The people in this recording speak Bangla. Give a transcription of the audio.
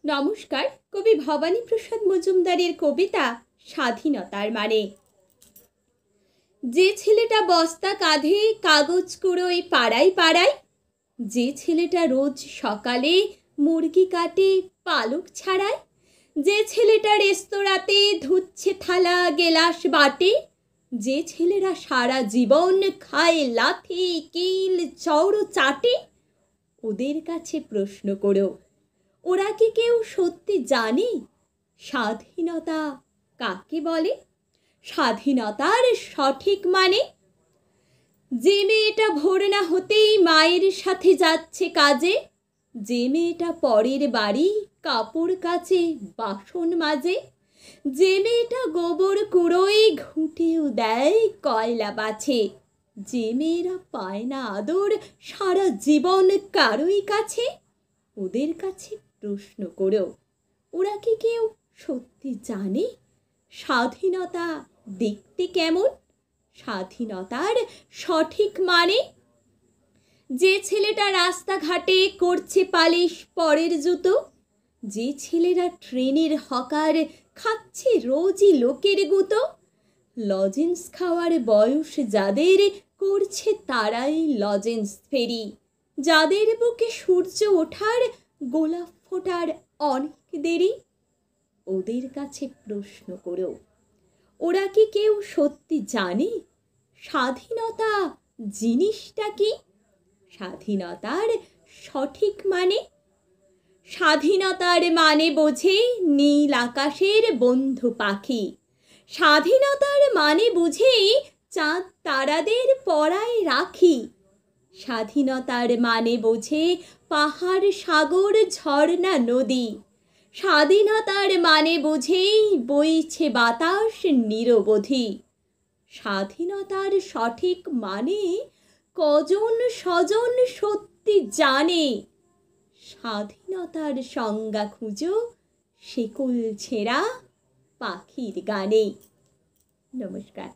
নমস্কার। কবি ভবানীপ্রসাদ মজুমদারের কবিতা স্বাধীনতার মানে। যে ছেলেটা বস্তা কাঁধে কাগজ কুড়োয় পাড়ায় পাড়ায়, যে ছেলেটা রোজ সকালে মুরগি কাটে পালক ছাড়ায়, যে ছেলেটা রেস্তোরাঁতে ধুচ্ছে থালা গেলাস বাটে, যে ছেলেরা সারা জীবন খায় লাথি কিল চওড়ো চাটে, ওদের কাছে প্রশ্ন করো, ওরা কি কেউ সত্যি জানে স্বাধীনতা কাকে বলে? স্বাধীনতার সঠিক মানে, যে মেয়েটা ভোর না হতেই মায়ের সাথে যাচ্ছে কাজে, যে মেয়েটা পরের বাড়ি কাপড় কাচে বাসন মাজে, যে মেয়েটা গোবর কুড়োয় ঘুঁটেও দেয় কয়লা বাছে, যে মেয়েরা পায় না আদর সারা জীবন কারোই কাছে, ওদের কাছে প্রশ্ন করো, ওরা কি কেউ সত্যি জানে স্বাধীনতা দেখতে কেমন? স্বাধীনতার সঠিক মানে, যে ছেলেটা রাস্তাঘাটে করছে পালিশ পরের জুতো, যে ছেলেরা ট্রেনের হকার খাচ্ছে রোজই লোকের গুঁতো, লজেন্স খাওয়ার বয়স যাদের করছে তারাই লজেন্স ফেরি, যাদের বুকে সূর্য ওঠার গোলাপ ফোটার অনেক দেরি, ওদের কাছে প্রশ্ন করো, ওরা কি কেউ সত্যি জানে স্বাধীনতা জিনিসটা কি? স্বাধীনতার সঠিক মানে, স্বাধীনতার মানে বোঝে নীল আকাশের বন্ধু পাখি, স্বাধীনতার মানে বুঝে চাঁদ তারাদের পরায় রাখি, স্বাধীনতার মানে বোঝে পাহাড় সাগর ঝর্ণা নদী, স্বাধীনতার মানে বুঝেই বইছে বাতাস নিরবধি। স্বাধীনতার সঠিক মানে কজন স্বজন সত্যি জানে, স্বাধীনতার সংজ্ঞা খুঁজো শেকল ছেঁড়া পাখির গানে। নমস্কার।